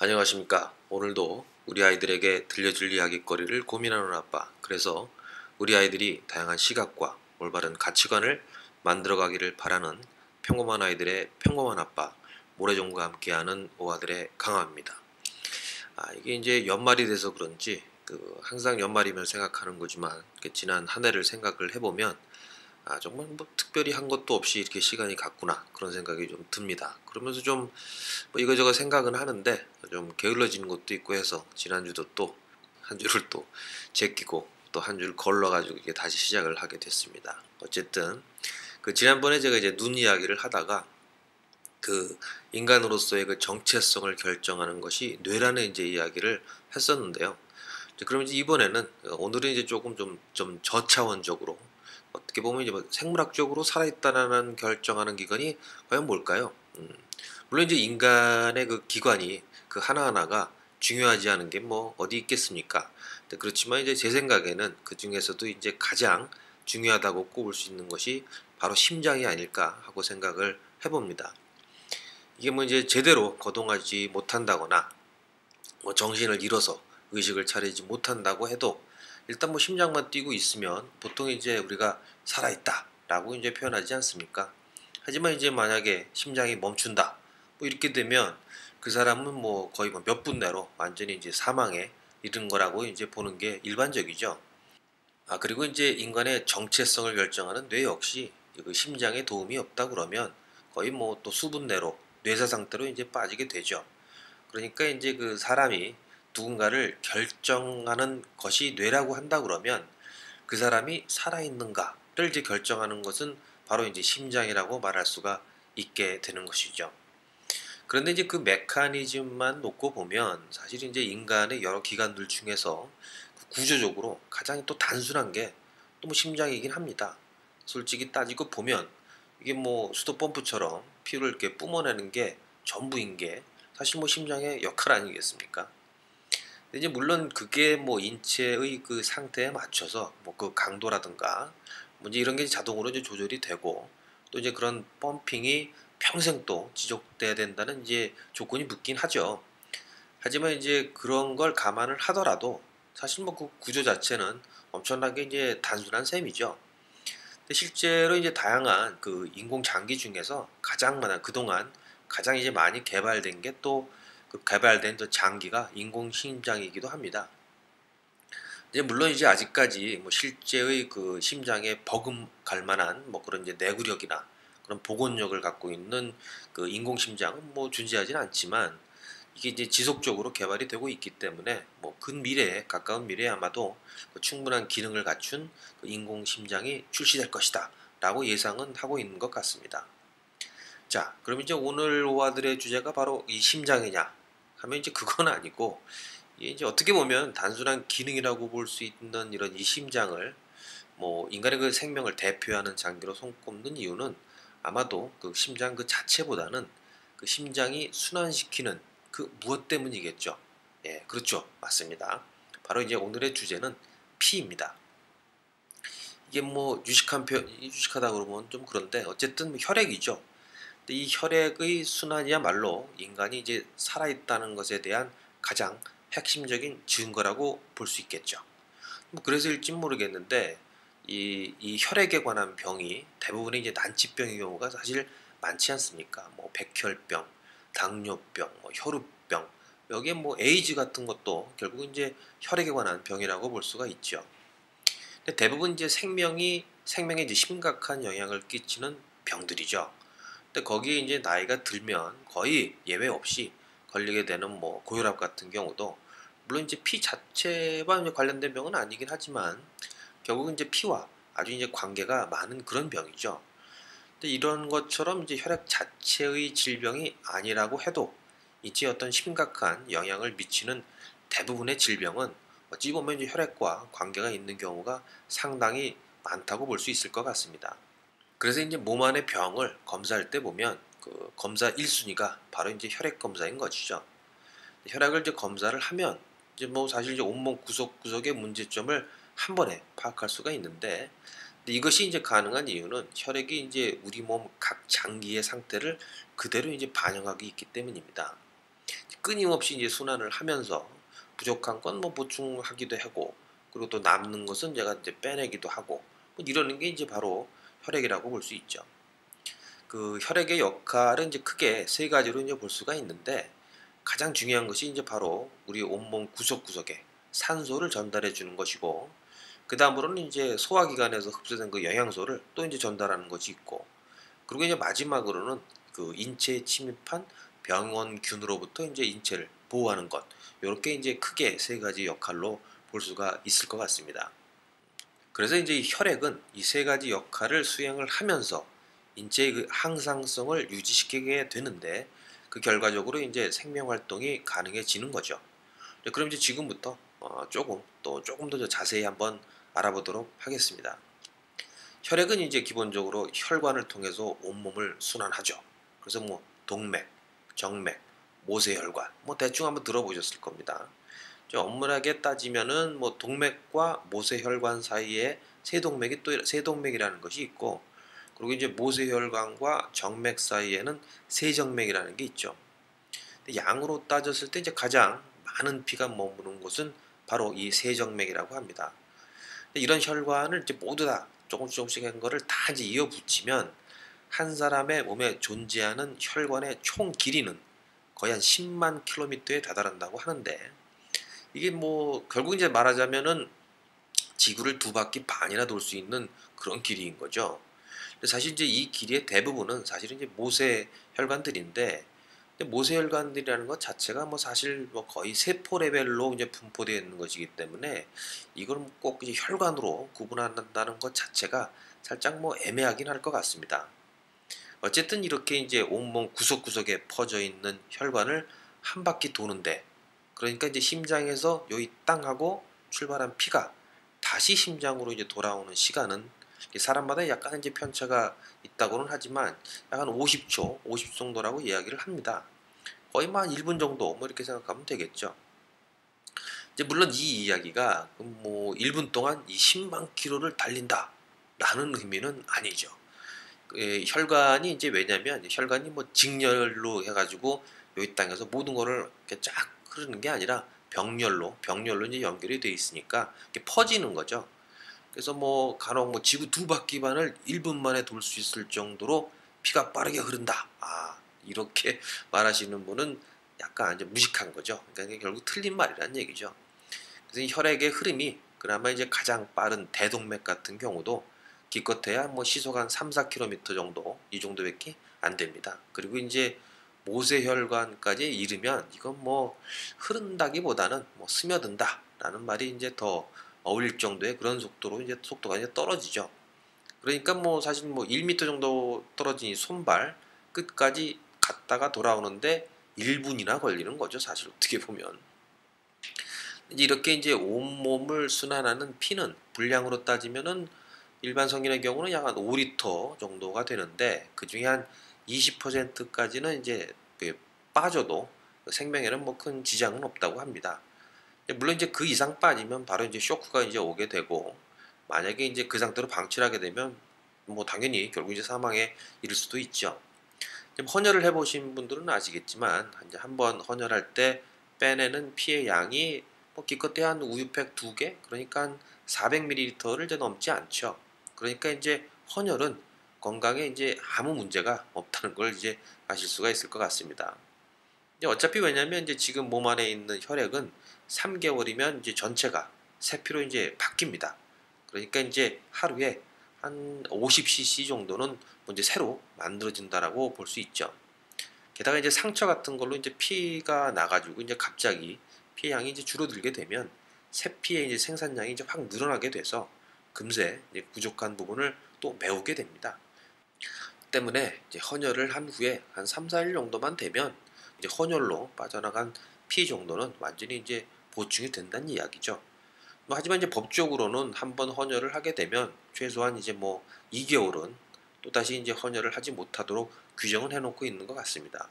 안녕하십니까. 오늘도 우리 아이들에게 들려줄 이야기거리를 고민하는 아빠. 그래서 우리 아이들이 다양한 시각과 올바른 가치관을 만들어가기를 바라는 평범한 아이들의 평범한 아빠. 모래종과 함께하는 오아들의 강화입니다. 이게 이제 연말이 돼서 그런지 항상 연말이면 생각하는 거지만 지난 한 해를 생각을 해보면 정말 뭐 특별히 한 것도 없이 이렇게 시간이 갔구나 그런 생각이 좀 듭니다. 그러면서 좀 뭐 이거저거 생각은 하는데 좀 게을러지는 것도 있고 해서 지난주도 또 한 줄을 또 제끼고 또 한 줄 걸러가지고 이게 다시 시작을 하게 됐습니다. 어쨌든 지난번에 제가 이제 눈 이야기를 하다가 인간으로서의 정체성을 결정하는 것이 뇌라는 이제 이야기를 했었는데요. 그러면 이제 이번에는 오늘은 이제 조금 좀 저차원적으로 어떻게 보면 이제 뭐 생물학적으로 살아있다라는 결정하는 기관이 과연 뭘까요? 물론 이제 인간의 기관이 하나하나가 중요하지 않은 게 뭐 어디 있겠습니까? 그렇지만 이제 제 생각에는 그 중에서도 이제 가장 중요하다고 꼽을 수 있는 것이 바로 심장이 아닐까 하고 생각을 해봅니다. 이게 뭐 이제 제대로 거동하지 못한다거나 뭐 정신을 잃어서 의식을 차리지 못한다고 해도 일단 뭐 심장만 뛰고 있으면 보통 이제 우리가 살아있다라고 이제 표현하지 않습니까? 하지만 이제 만약에 심장이 멈춘다 뭐 이렇게 되면 그 사람은 뭐 거의 몇 분 내로 완전히 이제 사망에 이른 거라고 이제 보는 게 일반적이죠. 그리고 이제 인간의 정체성을 결정하는 뇌 역시 심장에 도움이 없다 그러면 거의 뭐 또 수분 내로 뇌사 상태로 이제 빠지게 되죠. 그러니까 이제 사람이 누군가를 결정하는 것이 뇌라고 한다 그러면 그 사람이 살아있는가를 이제 결정하는 것은 바로 이제 심장이라고 말할 수가 있게 되는 것이죠. 그런데 이제 그 메커니즘만 놓고 보면 사실 이제 인간의 여러 기관들 중에서 구조적으로 가장 또 단순한 게 또 뭐 심장이긴 합니다. 솔직히 따지고 보면 이게 뭐 수도 펌프처럼 피를 이렇게 뿜어내는 게 전부인 게 사실 뭐 심장의 역할 아니겠습니까? 근데 이제 물론 그게 뭐 인체의 상태에 맞춰서 뭐 강도라든가 뭐 이제 이런 게 자동으로 이제 조절이 되고 또 이제 그런 펌핑이 평생 또 지속돼야 된다는 이제 조건이 붙긴 하죠. 하지만 이제 그런 걸 감안을 하더라도 사실 뭐 구조 자체는 엄청나게 이제 단순한 셈이죠. 근데 실제로 이제 다양한 인공 장기 중에서 가장 많은 그동안 가장 이제 많이 개발된 게 또 개발된 장기가 인공 심장이기도 합니다. 이제 물론 이제 아직까지 뭐 실제의 심장에 버금갈 만한 뭐 그런 이제 내구력이나 그런 복원력을 갖고 있는 인공 심장은 뭐 존재하지는 않지만 이게 이제 지속적으로 개발이 되고 있기 때문에 뭐 근미래에 가까운 미래에 아마도 충분한 기능을 갖춘 인공 심장이 출시될 것이다 라고 예상은 하고 있는 것 같습니다. 자, 그럼 이제 오늘 오아들의 주제가 바로 이 심장이냐 하면 이제 그건 아니고 이게 이제 어떻게 보면 단순한 기능이라고 볼 수 있는 이런 이 심장을 뭐 인간의 생명을 대표하는 장기로 손꼽는 이유는 아마도 심장 자체보다는 심장이 순환시키는 무엇 때문이겠죠. 예, 그렇죠. 맞습니다. 바로 이제 오늘의 주제는 피입니다. 이게 뭐 유식하다 그러면 좀 그런데 어쨌든 뭐 혈액이죠. 근데 이 혈액의 순환이야말로 인간이 이제 살아있다는 것에 대한 가장 핵심적인 증거라고 볼 수 있겠죠. 뭐 그래서일지 모르겠는데 이 혈액에 관한 병이 대부분의 이제 난치병의 경우가 사실 많지 않습니까? 뭐 백혈병, 당뇨병, 뭐 혈우병, 여기에 뭐 에이즈 같은 것도 결국은 이제 혈액에 관한 병이라고 볼 수가 있죠. 근데 대부분 이제 생명에 이제 심각한 영향을 끼치는 병들이죠. 근데 거기에 이제 나이가 들면 거의 예외 없이 걸리게 되는 뭐 고혈압 같은 경우도 물론 이제 피 자체와 이제 관련된 병은 아니긴 하지만 결국은 이제 피와 아주 이제 관계가 많은 그런 병이죠. 근데 이런 것처럼 이제 혈액 자체의 질병이 아니라고 해도 이제 어떤 심각한 영향을 미치는 대부분의 질병은 어찌 보면 이제 혈액과 관계가 있는 경우가 상당히 많다고 볼 수 있을 것 같습니다. 그래서 이제 몸 안의 병을 검사할 때 보면 검사 1순위가 바로 이제 혈액 검사인 것이죠. 혈액을 이제 검사를 하면 이제 뭐 사실 이제 온몸 구석구석의 문제점을 한 번에 파악할 수가 있는데 이것이 이제 가능한 이유는 혈액이 이제 우리 몸 각 장기의 상태를 그대로 이제 반영하고 있기 때문입니다. 끊임없이 이제 순환을 하면서 부족한 건 뭐 보충하기도 하고, 그리고 또 남는 것은 제가 이제 빼내기도 하고, 뭐 이러는 게 이제 바로 혈액이라고 볼 수 있죠. 그 혈액의 역할은 이제 크게 세 가지로 이제 볼 수가 있는데, 가장 중요한 것이 이제 바로 우리 온몸 구석구석에 산소를 전달해 주는 것이고, 그 다음으로는 이제 소화기관에서 흡수된 그 영양소를 또 이제 전달하는 것이 있고, 그리고 이제 마지막으로는 그 인체에 침입한 병원균으로부터 이제 인체를 보호하는 것. 이렇게 이제 크게 세 가지 역할로 볼 수가 있을 것 같습니다. 그래서 이제 이 혈액은 이 세 가지 역할을 수행을 하면서 인체의 그 항상성을 유지시키게 되는데, 그 결과적으로 이제 생명 활동이 가능해지는 거죠. 네, 그럼 이제 지금부터 조금 더 자세히 한번 알아보도록 하겠습니다. 혈액은 이제 기본적으로 혈관을 통해서 온몸을 순환하죠. 그래서 뭐 동맥, 정맥, 모세혈관, 뭐 대충 한번 들어보셨을 겁니다. 엄밀하게 따지면은 뭐 동맥과 모세혈관 사이에 세동맥이 또 세동맥이라는 것이 있고, 그리고 이제 모세혈관과 정맥 사이에는 세정맥이라는 게 있죠. 근데 양으로 따졌을 때 이제 가장 많은 피가 머무는 곳은 바로 이 세정맥이라고 합니다. 근데 이런 혈관을 이제 모두 다 조금씩 한 거를 다 이제 이어 붙이면 한 사람의 몸에 존재하는 혈관의 총 길이는 거의 한 10만 킬로미터에 다다른다고 하는데, 이게 뭐 결국 이제 말하자면은 지구를 두 바퀴 반이나 돌 수 있는 그런 길이인 거죠. 근데 사실 이제 이 길이의 대부분은 사실은 이제 모세 혈관들인데, 모세 혈관들이라는 것 자체가 뭐 사실 뭐 거의 세포 레벨로 이제 분포되어 있는 것이기 때문에 이걸 꼭 이제 혈관으로 구분한다는 것 자체가 살짝 뭐 애매하긴 할 것 같습니다. 어쨌든 이렇게 이제 온몸 구석구석에 퍼져 있는 혈관을 한 바퀴 도는데, 그러니까 이제 심장에서 여기 땅 하고 출발한 피가 다시 심장으로 이제 돌아오는 시간은 사람마다 약간 이제 편차가 있다고는 하지만 약간 50초, 50 정도라고 이야기를 합니다. 거의 뭐 한 1분 정도 뭐 이렇게 생각하면 되겠죠. 이제 물론 이 이야기가 뭐 1분 동안 이 10만 킬로를 달린다라는 의미는 아니죠. 혈관이 이제 왜냐면 혈관이 뭐 직렬로 해가지고 여기 땅에서 모든 거를 이렇게 쫙 흐르는 게 아니라 병렬로 이제 연결이 돼 있으니까 이렇게 퍼지는 거죠. 그래서 뭐 간혹 뭐 지구 두 바퀴 반을 1분 만에 돌 수 있을 정도로 피가 빠르게 흐른다. 이렇게 말하시는 분은 약간 이제 무식한 거죠. 그러니까 결국 틀린 말이란 얘기죠. 그래서 이 혈액의 흐름이 그나마 이제 가장 빠른 대동맥 같은 경우도 기껏해야 뭐 시속 한 3, 4km 정도, 이 정도밖에 안 됩니다. 그리고 이제 모세혈관까지 이르면 이건 뭐 흐른다기보다는 뭐 스며든다라는 말이 이제 더 어울릴 정도의 그런 속도로 이제 속도가 이제 떨어지죠. 그러니까 뭐 사실 뭐 1m 정도 떨어진 이 손발 끝까지 갔다가 돌아오는데 1분이나 걸리는 거죠. 사실 어떻게 보면. 이렇게 이제 온몸을 순환하는 피는 분량으로 따지면은 일반 성인의 경우는 약 한 5리터 정도가 되는데, 그 중에 한 20%까지는 이제 빠져도 생명에는 뭐 큰 지장은 없다고 합니다. 물론 이제 그 이상 빠지면 바로 이제 쇼크가 이제 오게 되고, 만약에 이제 그 상태로 방치를 하게 되면 뭐 당연히 결국 이제 사망에 이를 수도 있죠. 헌혈을 해보신 분들은 아시겠지만 이제 한번 헌혈할 때 빼내는 피의 양이 뭐 기껏해야 한 우유팩 2개, 그러니까 한 400ml를 이제 넘지 않죠. 그러니까 이제 헌혈은 건강에 이제 아무 문제가 없다는 걸 이제 아실 수가 있을 것 같습니다. 어차피 왜냐면 이제 지금 몸 안에 있는 혈액은 3개월이면 이제 전체가 새 피로 이제 바뀝니다. 그러니까 이제 하루에 한 50cc 정도는 뭐 이제 새로 만들어진다라고 볼 수 있죠. 게다가 이제 상처 같은 걸로 이제 피가 나가지고 이제 갑자기 피 양이 이제 줄어들게 되면 새 피의 이제 생산량이 이제 확 늘어나게 돼서 금세 이제 부족한 부분을 또 메우게 됩니다. 때문에 이제 헌혈을 한 후에 한 3, 4일 정도만 되면 이제 헌혈로 빠져나간 피 정도는 완전히 이제 보충이 된다는 이야기죠. 뭐 하지만 이제 법적으로는 한번 헌혈을 하게 되면 최소한 이제 뭐 2개월은 또다시 이제 헌혈을 하지 못하도록 규정을 해놓고 있는 것 같습니다.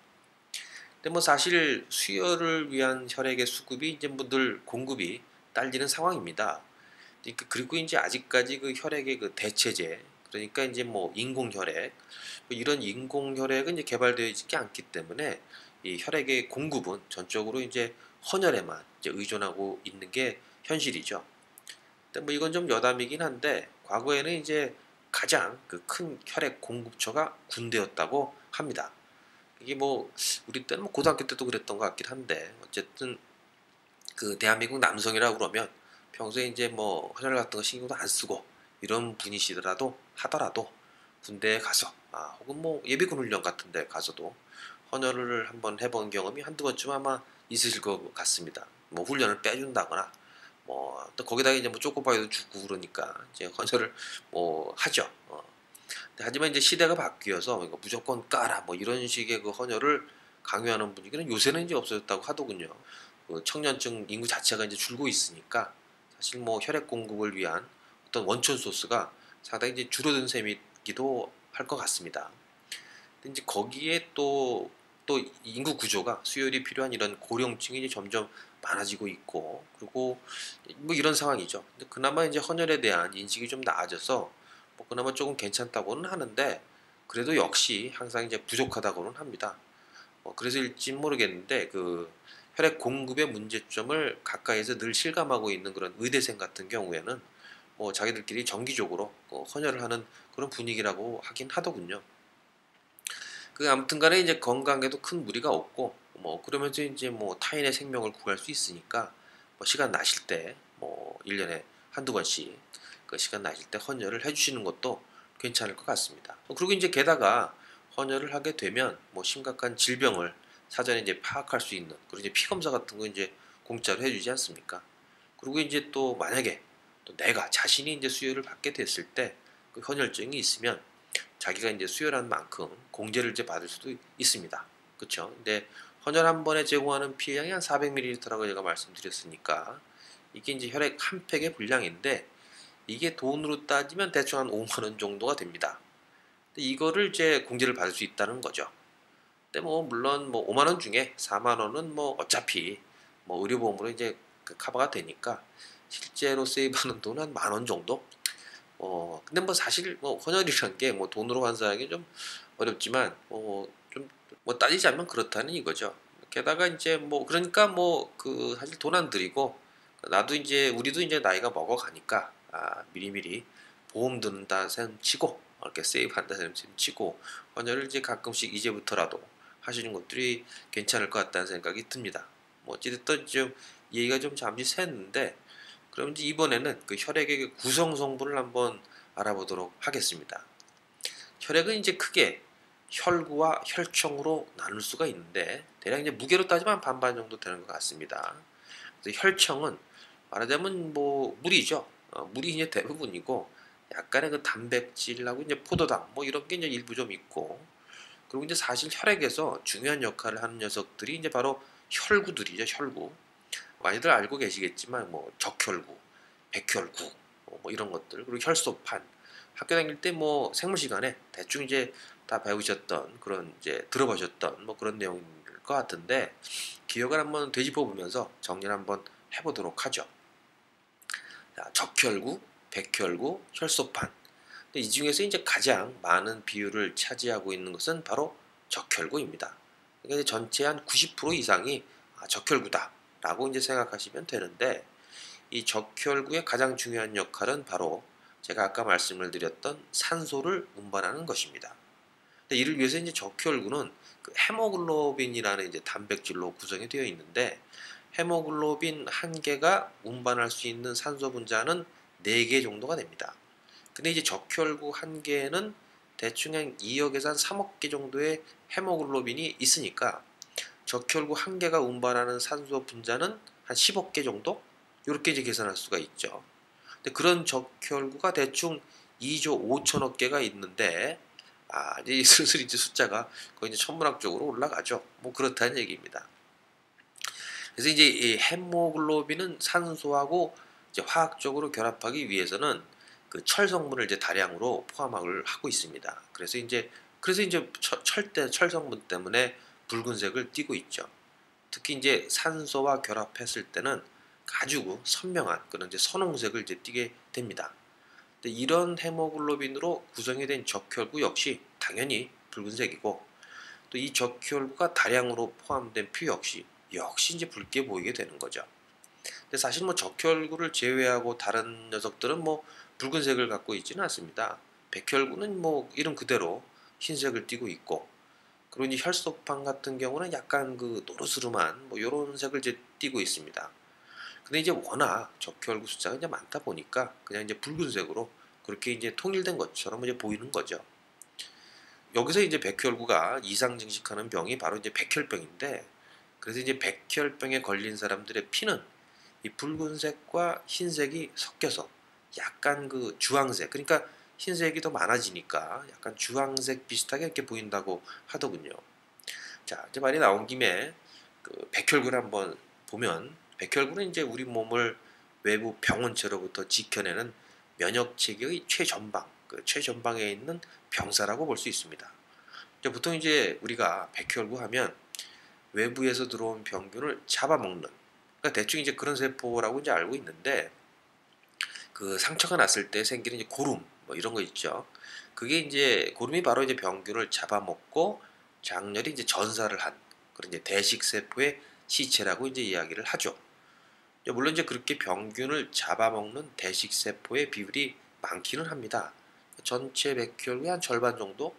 근데 뭐 사실 수혈을 위한 혈액의 수급이 이제 뭐 늘 공급이 딸리는 상황입니다. 그리고 이제 아직까지 그 혈액의 그 대체제, 그러니까 이제 뭐 인공혈액, 뭐 이런 인공혈액은 이제 개발되어 있지 않기 때문에 이 혈액의 공급은 전적으로 이제 헌혈에만 이제 의존하고 있는 게 현실이죠. 근데 뭐 이건 좀 여담이긴 한데 과거에는 이제 가장 그 큰 혈액 공급처가 군대였다고 합니다. 이게 뭐 우리 때는 뭐 고등학교 때도 그랬던 것 같긴 한데 어쨌든 그 대한민국 남성이라 그러면 평소에 이제 뭐 헌혈 같은 거 신경도 안 쓰고 이런 분이시더라도 하더라도 군대에 가서 혹은 뭐 예비군 훈련 같은 데 가서도 헌혈을 한번 해본 경험이 한두 번쯤 아마 있으실 것 같습니다. 뭐 훈련을 빼준다거나 뭐 또 거기다가 이제 뭐 쪼꼬바이도 죽고 그러니까 이제 헌혈을 뭐 하죠. 하지만 이제 시대가 바뀌어서 이거 무조건 까라 뭐 이런 식의 그 헌혈을 강요하는 분위기는 요새는 이제 없어졌다고 하더군요. 그 청년층 인구 자체가 이제 줄고 있으니까 사실 뭐 혈액 공급을 위한 어떤 원천 소스가 상당히 이제 줄어든 셈이기도 할 것 같습니다. 근데 이제 거기에 또 인구 구조가 수혈이 필요한 이런 고령층이 이제 점점 많아지고 있고 그리고 뭐 이런 상황이죠. 근데 그나마 이제 헌혈에 대한 인식이 좀 나아져서 뭐 그나마 조금 괜찮다고는 하는데 그래도 역시 항상 이제 부족하다고는 합니다. 그래서일지 모르겠는데 그 혈액 공급의 문제점을 가까이서 늘 실감하고 있는 그런 의대생 같은 경우에는 뭐 자기들끼리 정기적으로 헌혈을 하는 그런 분위기라고 하긴 하더군요. 그 아무튼간에 이제 건강에도 큰 무리가 없고 뭐 그러면서 이제 뭐 타인의 생명을 구할 수 있으니까 뭐 시간 나실 때 뭐 1년에 한두 번씩 그 시간 나실 때 헌혈을 해주시는 것도 괜찮을 것 같습니다. 그리고 이제 게다가 헌혈을 하게 되면 뭐 심각한 질병을 사전에 이제 파악할 수 있는 그리고 이제 피 검사 같은 거 이제 공짜로 해주지 않습니까? 그리고 이제 또 만약에 또 내가 자신이 이제 수혈을 받게 됐을 때 그 헌혈증이 있으면 자기가 이제 수혈한 만큼 공제를 이제 받을 수도 있습니다. 그렇죠? 근데 헌혈 한 번에 제공하는 피량이 한 400ml라고 제가 말씀드렸으니까 이게 이제 혈액 한 팩의 분량인데 이게 돈으로 따지면 대충 한 5만 원 정도가 됩니다. 근데 이거를 이제 공제를 받을 수 있다는 거죠. 근데 뭐 물론 뭐 5만 원 중에 4만 원은 뭐 어차피 뭐 의료보험으로 이제 그 커버가 되니까 실제로 세이브하는 돈은 한 만 원 정도? 근데 뭐 사실 뭐 헌혈이란 게 뭐 돈으로 환산하기 좀 어렵지만 좀 뭐 따지자면 그렇다는 이거죠. 게다가 이제 뭐 그러니까 뭐 그 사실 돈 안 들이고 나도 이제 우리도 이제 나이가 먹어가니까 미리미리 보험 든다 셈 치고 이렇게 세이브한다 셈 치고 헌혈을 이제 가끔씩 이제부터라도 하시는 것들이 괜찮을 것 같다는 생각이 듭니다. 뭐 어찌됐든 좀 얘기가 좀 잠시 샜는데 그럼 이제 이번에는 그 혈액의 구성 성분을 한번 알아보도록 하겠습니다. 혈액은 이제 크게 혈구와 혈청으로 나눌 수가 있는데 대략 이제 무게로 따지면 반반 정도 되는 것 같습니다. 그래서 혈청은 말하자면 뭐 물이죠. 물이 이제 대부분이고 약간의 그 단백질하고 이제 포도당 뭐 이런 게 이제 일부 좀 있고 그리고 이제 사실 혈액에서 중요한 역할을 하는 녀석들이 이제 바로 혈구들이죠. 혈구. 많이들 알고 계시겠지만 뭐 적혈구, 백혈구 뭐 이런 것들 그리고 혈소판 학교 다닐 때 뭐 생물 시간에 대충 이제 다 배우셨던 그런 이제 들어보셨던 뭐 그런 내용일 것 같은데 기억을 한번 되짚어 보면서 정리를 한번 해보도록 하죠. 자, 적혈구, 백혈구, 혈소판. 근데 이 중에서 이제 가장 많은 비율을 차지하고 있는 것은 바로 적혈구입니다. 그러니까 전체 한 90% 이상이 적혈구다라고 이제 생각하시면 되는데 이 적혈구의 가장 중요한 역할은 바로 제가 아까 말씀을 드렸던 산소를 운반하는 것입니다. 근데 이를 위해서 이제 적혈구는 그 헤모글로빈이라는 이제 단백질로 구성이 되어 있는데 헤모글로빈 한 개가 운반할 수 있는 산소 분자는 4개 정도가 됩니다. 근데 이제 적혈구 한 개는 대충 한 2억에서 한 3억 개 정도의 헤모글로빈이 있으니까 적혈구 한 개가 운반하는 산소 분자는 한 10억 개 정도? 이렇게 이제 계산할 수가 있죠. 근데 그런 적혈구가 대충 2조 5천억 개가 있는데 이제 슬슬 이제 숫자가 거의 이제 천문학적으로 올라가죠. 뭐 그렇다는 얘기입니다. 그래서 이제 이 헤모글로빈은 산소하고 이제 화학적으로 결합하기 위해서는 그 철 성분을 이제 다량으로 포함을 하고 있습니다. 그래서 이제 철 성분 때문에 붉은색을 띠고 있죠. 특히 이제 산소와 결합했을 때는 아주 선명한 그런 이제 선홍색을 이제 띠게 됩니다. 근데 이런 헤모글로빈으로 구성이 된 적혈구 역시 당연히 붉은색이고 또 이 적혈구가 다량으로 포함된 피 역시 이제 붉게 보이게 되는 거죠. 근데 사실 뭐 적혈구를 제외하고 다른 녀석들은 뭐 붉은색을 갖고 있지는 않습니다. 백혈구는 뭐 이름 그대로 흰색을 띠고 있고, 그리고 이제 혈소판 같은 경우는 약간 그 노르스름한 뭐 요런 색을 이제 띠고 있습니다. 근데 이제 워낙 적혈구 숫자가 이제 많다 보니까 그냥 이제 붉은색으로 그렇게 이제 통일된 것처럼 이제 보이는 거죠. 여기서 이제 백혈구가 이상 증식하는 병이 바로 이제 백혈병인데, 그래서 이제 백혈병에 걸린 사람들의 피는 이 붉은색과 흰색이 섞여서 약간 그 주황색, 그러니까 흰색이 더 많아지니까 약간 주황색 비슷하게 이렇게 보인다고 하더군요. 자, 이제 말이 나온 김에 그 백혈구를 한번 보면, 백혈구는 이제 우리 몸을 외부 병원체로부터 지켜내는 면역 체계의 최전방, 그 최전방에 있는 병사라고 볼 수 있습니다. 이제 보통 이제 우리가 백혈구 하면 외부에서 들어온 병균을 잡아먹는, 그러니까 대충 이제 그런 세포라고 이제 알고 있는데, 그 상처가 났을 때 생기는 이제 고름 뭐 이런 거 있죠. 그게 이제 고름이 바로 이제 병균을 잡아먹고 장렬히 이제 전사를 한 그런 이제 대식 세포의 시체라고 이제 이야기를 하죠. 물론 이제 그렇게 병균을 잡아먹는 대식 세포의 비율이 많기는 합니다. 전체 백혈구의 한 절반 정도.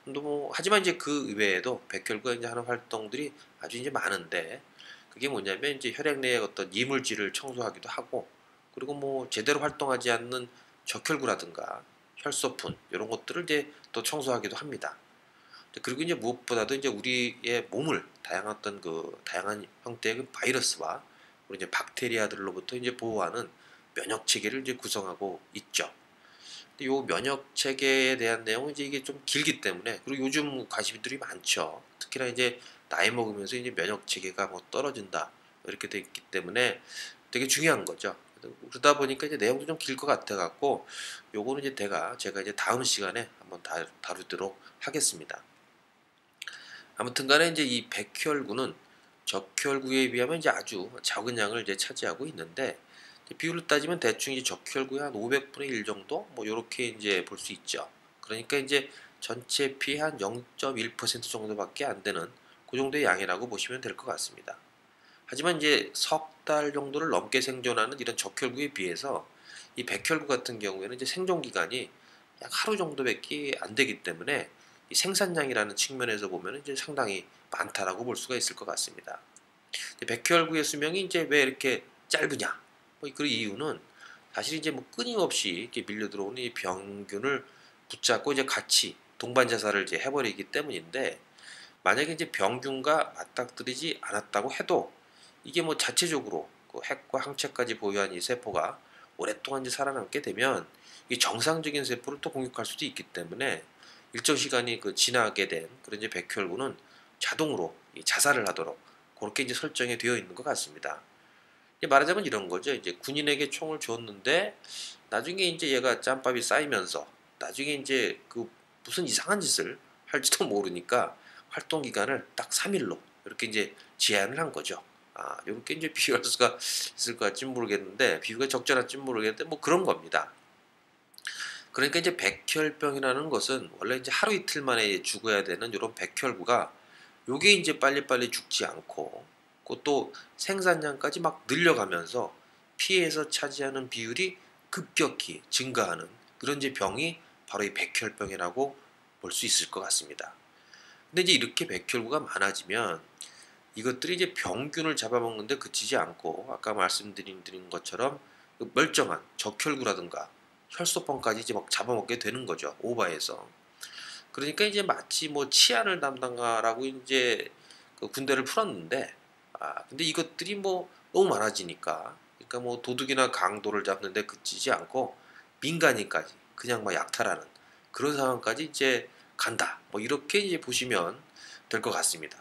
근데 뭐 하지만 이제 그 외에도 백혈구가 이제 하는 활동들이 아주 이제 많은데, 그게 뭐냐면 이제 혈액 내의 어떤 이물질을 청소하기도 하고, 그리고 뭐 제대로 활동하지 않는 적혈구라든가 혈소푼 이런 것들을 이제 또 청소하기도 합니다. 그리고 이제 무엇보다도 이제 우리의 몸을 다양한 어떤 그 다양한 형태의 그 바이러스와 그리고 이제 박테리아들로부터 이제 보호하는 면역 체계를 이제 구성하고 있죠. 근데 요 면역 체계에 대한 내용은 이제 이게 좀 길기 때문에, 그리고 요즘 관심들이 많죠. 특히나 이제 나이 먹으면서 이제 면역 체계가 뭐 떨어진다 이렇게 돼 있기 때문에 되게 중요한 거죠. 그러다 보니까 이제 내용도 좀 길 것 같아 갖고 요거는 이제 제가 이제 다음 시간에 한번 다루도록 하겠습니다. 아무튼 간에 이제 이 백혈구는 적혈구에 비하면 이제 아주 적은 양을 이제 차지하고 있는데, 비율로 따지면 대충 이제 적혈구의 한 500분의 1 정도 뭐 요렇게 이제 볼 수 있죠. 그러니까 이제 전체 피의 한 0.1% 정도밖에 안 되는 그 정도의 양이라고 보시면 될 것 같습니다. 하지만 이제 석 달 정도를 넘게 생존하는 이런 적혈구에 비해서 이 백혈구 같은 경우에는 이제 생존 기간이 약 하루 정도밖에 안 되기 때문에 이 생산량이라는 측면에서 보면 이제 상당히 많다라고 볼 수가 있을 것 같습니다. 백혈구의 수명이 이제 왜 이렇게 짧으냐? 뭐 그 이유는 사실 이제 뭐 끊임없이 이렇게 밀려 들어오는 이 병균을 붙잡고 이제 같이 동반 자살을 이제 해버리기 때문인데, 만약에 이제 병균과 맞닥뜨리지 않았다고 해도 이게 뭐 자체적으로 그 핵과 항체까지 보유한 이 세포가 오랫동안 이제 살아남게 되면 이 정상적인 세포를 또 공격할 수도 있기 때문에 일정 시간이 그 지나게 된 그런 이제 백혈구는 자동으로 이 자살을 하도록 그렇게 이제 설정이 되어 있는 것 같습니다. 이제 말하자면 이런 거죠. 이제 군인에게 총을 줬는데 나중에 이제 얘가 짬밥이 쌓이면서 나중에 이제 그 무슨 이상한 짓을 할지도 모르니까 활동 기간을 딱 3일로 이렇게 이제 제한을 한 거죠. 아, 이렇게 이제 비유할 수가 있을 것 같지는 모르겠는데, 비유가 적절할지는 모르겠는데 뭐 그런 겁니다. 그러니까 이제 백혈병이라는 것은 원래 이제 하루 이틀 만에 죽어야 되는 이런 백혈구가 요게 이제 빨리빨리 죽지 않고 그것도 생산량까지 막 늘려가면서 피에서 차지하는 비율이 급격히 증가하는 그런 이제 병이 바로 이 백혈병이라고 볼 수 있을 것 같습니다. 근데 이제 이렇게 백혈구가 많아지면 이것들이 이제 병균을 잡아먹는데 그치지 않고 아까 말씀드린 것처럼 그 멀쩡한 적혈구라든가 혈소판까지 이제 막 잡아먹게 되는 거죠. 오버해서. 그러니까 이제 마치 뭐 치안을 담당하라고 이제 그 군대를 풀었는데, 근데 이것들이 뭐 너무 많아지니까, 그러니까 뭐 도둑이나 강도를 잡는데 그치지 않고 민간인까지 그냥 막 약탈하는 그런 상황까지 이제 간다. 뭐 이렇게 이제 보시면 될 것 같습니다.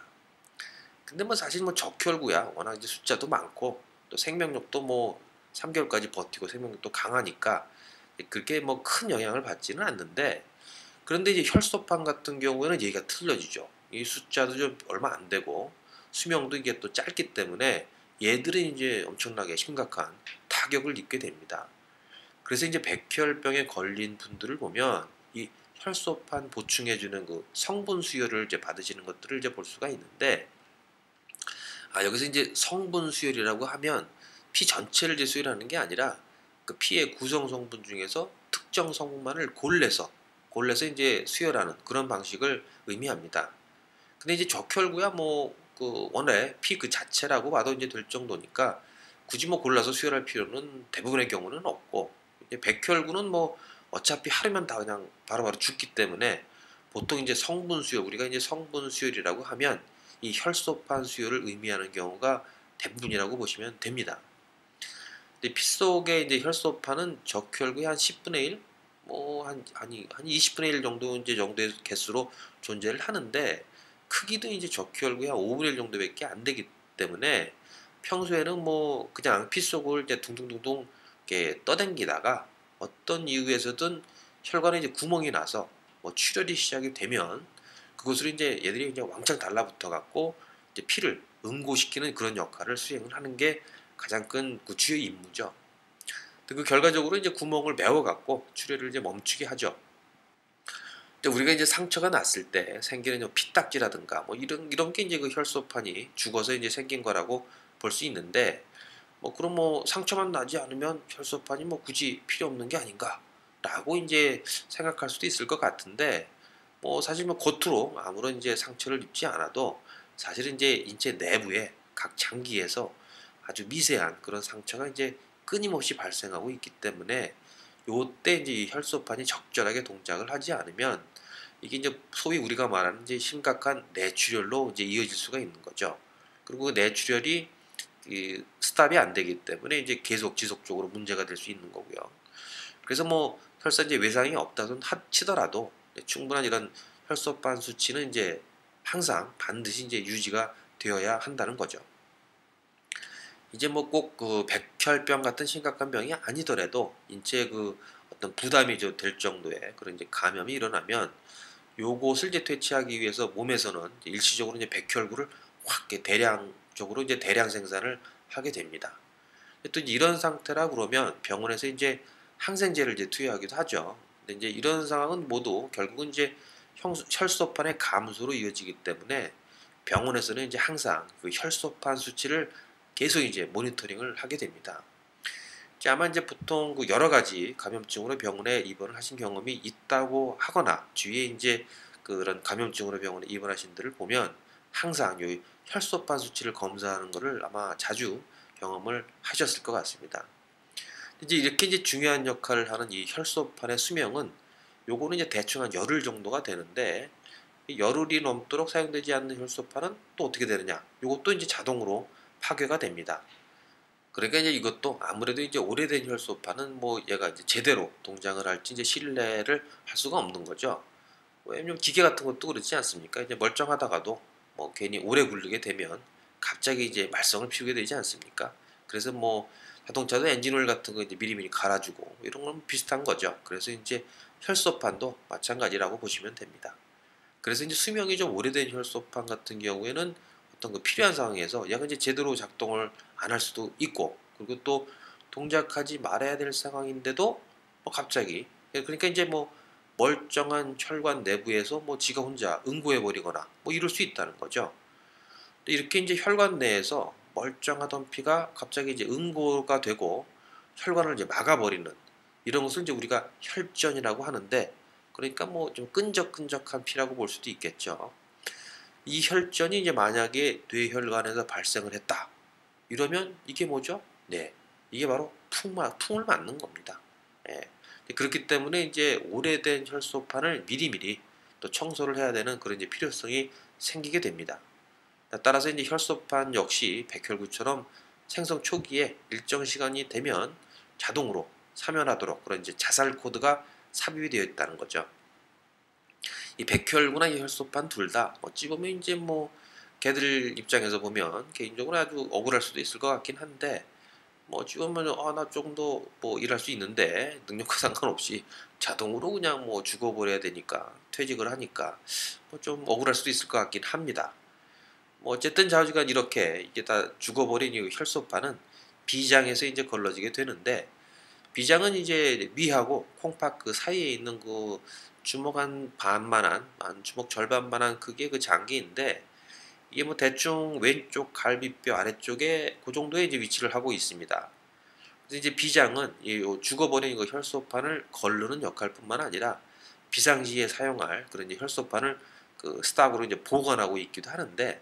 근데 뭐 사실 뭐 적혈구야 워낙 이제 숫자도 많고 또 생명력도 뭐 3개월까지 버티고 생명력도 강하니까 그렇게 뭐 큰 영향을 받지는 않는데, 그런데 이제 혈소판 같은 경우에는 얘기가 틀려지죠. 이 숫자도 좀 얼마 안 되고 수명도 이게 또 짧기 때문에 얘들은 이제 엄청나게 심각한 타격을 입게 됩니다. 그래서 이제 백혈병에 걸린 분들을 보면 이 혈소판 보충해주는 그 성분 수혈을 이제 받으시는 것들을 이제 볼 수가 있는데, 여기서 이제 성분 수혈이라고 하면 피 전체를 이제 수혈하는 게 아니라 그 피의 구성 성분 중에서 특정 성분만을 골라서 이제 수혈하는 그런 방식을 의미합니다. 근데 이제 적혈구야 뭐 그 원래 피 그 자체라고 봐도 이제 될 정도니까 굳이 뭐 골라서 수혈할 필요는 대부분의 경우는 없고, 이제 백혈구는 뭐 어차피 하루면 다 그냥 바로바로 죽기 때문에 보통 이제 성분 수혈, 우리가 이제 성분 수혈이라고 하면 이 혈소판 수혈을 의미하는 경우가 대부분이라고 보시면 됩니다. 근데 피 속에 이제 혈소판은 적혈구의 한 10분의 1, 한 20분의 1 정도 이제 정도의 개수로 존재를 하는데, 크기도 이제 적혈구의 한 5분의 1 정도밖에 안 되기 때문에 평소에는 뭐 그냥 피 속을 이제 둥둥둥둥 이렇게 떠당기다가 어떤 이유에서든 혈관에 이제 구멍이 나서 뭐 출혈이 시작이 되면 그것으로 이제 얘들이 이제 왕창 달라붙어 갖고 이제 피를 응고시키는 그런 역할을 수행을 하는 게 가장 큰 그 주요 임무죠. 그 결과적으로 이제 구멍을 메워 갖고 출혈을 이제 멈추게 하죠. 우리가 이제 상처가 났을 때 생기는 피딱지라든가 뭐 이런 게 이제 그 혈소판이 죽어서 이제 생긴 거라고 볼 수 있는데, 뭐 그럼 뭐 상처만 나지 않으면 혈소판이 뭐 굳이 필요 없는 게 아닌가라고 이제 생각할 수도 있을 것 같은데, 뭐 사실 뭐 겉으로 아무런 이제 상처를 입지 않아도 사실은 이제 인체 내부에 각 장기에서 아주 미세한 그런 상처가 이제 끊임없이 발생하고 있기 때문에 요때 이제 이 혈소판이 적절하게 동작을 하지 않으면 이게 이제 소위 우리가 말하는 이제 심각한 뇌출혈로 이제 이어질 수가 있는 거죠. 그리고 그 뇌출혈이 이 스탑이 안 되기 때문에 이제 계속 지속적으로 문제가 될 수 있는 거고요. 그래서 뭐 설사 이제 외상이 없다던 치더라도 충분한 이런 혈소판 수치는 이제 항상 반드시 이제 유지가 되어야 한다는 거죠. 이제 뭐 꼭 그 백혈병 같은 심각한 병이 아니더라도 인체에 그 어떤 부담이 될 정도의 그런 이제 감염이 일어나면 요것을 이제 퇴치하기 위해서 몸에서는 이제 일시적으로 이제 백혈구를 확 이렇게 대량적으로 이제 대량 생산을 하게 됩니다. 또 이런 상태라 그러면 병원에서 이제 항생제를 이제 투여하기도 하죠. 근데 이제 이런 상황은 모두 결국은 이제 혈소판의 감소로 이어지기 때문에 병원에서는 이제 항상 그 혈소판 수치를 계속 이제 모니터링을 하게 됩니다. 아마 이제 보통 그 여러 가지 감염증으로 병원에 입원을 하신 경험이 있다고 하거나 주위에 이제 그런 감염증으로 병원에 입원하신 분들을 보면 항상 요 혈소판 수치를 검사하는 것을 아마 자주 경험을 하셨을 것 같습니다. 이제 이렇게 이제 중요한 역할을 하는 이 혈소판의 수명은 요거는 이제 대충 한 열흘 정도가 되는데, 이 열흘이 넘도록 사용되지 않는 혈소판은 또 어떻게 되느냐? 요것도 이제 자동으로 파괴가 됩니다. 그러니까 이제 이것도 아무래도 이제 오래된 혈소판은 뭐 얘가 이제 제대로 동작을 할지 이제 신뢰를 할 수가 없는 거죠. 왜냐면 기계 같은 것도 그렇지 않습니까? 이제 멀쩡하다가도 뭐 괜히 오래 굴리게 되면 갑자기 이제 말썽을 피우게 되지 않습니까? 그래서 뭐 자동차도 엔진오일 같은 거 이제 미리미리 갈아주고 이런 건 비슷한 거죠. 그래서 이제 혈소판도 마찬가지라고 보시면 됩니다. 그래서 이제 수명이 좀 오래된 혈소판 같은 경우에는 어떤 그 필요한 상황에서 얘가 이제 제대로 작동을 안 할 수도 있고, 그리고 또 동작하지 말아야 될 상황인데도 뭐 갑자기, 그러니까 이제 뭐 멀쩡한 혈관 내부에서 뭐 지가 혼자 응고해 버리거나 뭐 이럴 수 있다는 거죠. 또 이렇게 이제 혈관 내에서 멀쩡하던 피가 갑자기 이제 응고가 되고 혈관을 이제 막아버리는 이런 것을 이제 우리가 혈전이라고 하는데, 그러니까 뭐 좀 끈적끈적한 피라고 볼 수도 있겠죠. 이 혈전이 이제 만약에 뇌혈관에서 발생을 했다, 이러면 이게 뭐죠? 네, 이게 바로 풍을 맞는 겁니다. 예. 그렇기 때문에 이제 오래된 혈소판을 미리미리 또 청소를 해야 되는 그런 이제 필요성이 생기게 됩니다. 따라서 이제 혈소판 역시 백혈구처럼 생성 초기에 일정 시간이 되면 자동으로 사면하도록 그런 이제 자살 코드가 삽입이 되어 있다는 거죠. 이 백혈구나 이 혈소판 둘 다 어찌 보면 이제 뭐 걔들 입장에서 보면 개인적으로 아주 억울할 수도 있을 것 같긴 한데, 뭐 어찌 보면 나 좀 더 뭐 일할 수 있는데 능력과 상관없이 자동으로 그냥 뭐 죽어버려야 되니까 퇴직을 하니까 뭐 좀 억울할 수도 있을 것 같긴 합니다. 뭐 어쨌든 좌우지간 이렇게 이게 다 죽어버린 이 혈소판은 비장에서 이제 걸러지게 되는데, 비장은 이제 위하고 콩팥 그 사이에 있는 그 주먹 한 반만한, 한 주먹 절반만한 크기의 그 장기인데, 이게 뭐 대충 왼쪽 갈비뼈 아래쪽에 그 정도에 이제 위치를 하고 있습니다. 그래서 이제 비장은 이 죽어버린 그 혈소판을 거르는 역할뿐만 아니라 비상시에 사용할 그런 이제 혈소판을 그 스탁으로 이제 보관하고 있기도 하는데,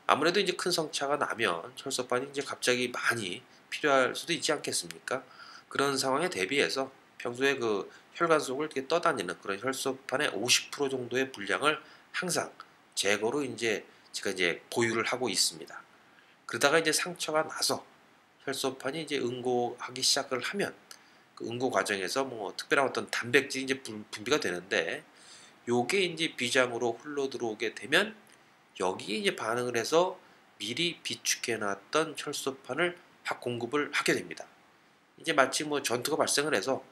아무래도 이제 큰 성차가 나면 혈소판이 이제 갑자기 많이 필요할 수도 있지 않겠습니까? 그런 상황에 대비해서 평소에 그 혈관 속을 이렇게 떠다니는 그런 혈소판의 50% 정도의 분량을 항상 재고로 이제 제가 이제 보유를 하고 있습니다. 그러다가 이제 상처가 나서 혈소판이 이제 응고하기 시작을 하면 그 응고 과정에서 뭐 특별한 어떤 단백질이 이제 분비가 되는데, 요게 이제 비장으로 흘러 들어오게 되면 여기에 이제 반응을 해서 미리 비축해 놨던 혈소판을 확 공급을 하게 됩니다. 이제 마치 뭐 전투가 발생을 해서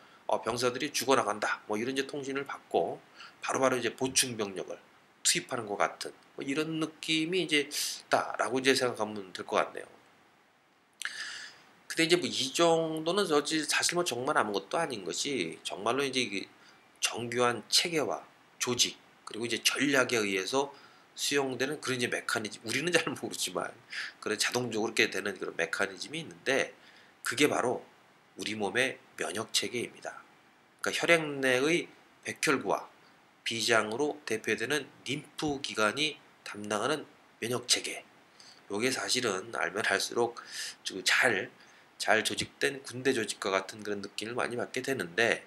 병사들이 죽어나간다 뭐 이런 이제 통신을 받고 바로바로 이제 보충 병력을 투입하는 것 같은 뭐 이런 느낌이 이제 다라고 이제 생각하면 될 것 같네요. 근데 이제 뭐 이 정도는 사실 뭐 정말 아무것도 아닌 것이, 정말로 이제 이게 정교한 체계와 조직 그리고 이제 전략에 의해서 수용되는 그런 이제 메커니즘, 우리는 잘 모르지만 그런 자동적으로 이렇게 되는 그런 메커니즘이 있는데, 그게 바로 우리 몸의 면역 체계입니다. 그러니까 혈액 내의 백혈구와 비장으로 대표되는 림프 기관이 담당하는 면역 체계. 요게 사실은 알면 할수록 잘 조직된 군대 조직과 같은 그런 느낌을 많이 받게 되는데,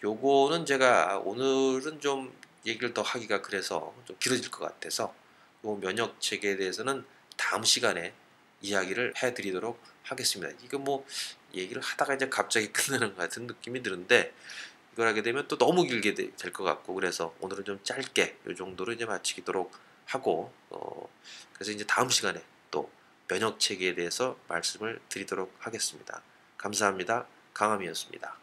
요거는 제가 오늘은 좀 얘기를 더 하기가 그래서 좀 길어질 것 같아서 요 면역 체계에 대해서는 다음 시간에 이야기를 해드리도록 하겠습니다. 이거 뭐 얘기를 하다가 이제 갑자기 끝나는 것 같은 느낌이 드는데, 이걸 하게 되면 또 너무 길게 될 것 같고, 그래서 오늘은 좀 짧게 요 정도로 이제 마치도록 하고, 그래서 이제 다음 시간에 또 면역 체계에 대해서 말씀을 드리도록 하겠습니다. 감사합니다. 강함이었습니다.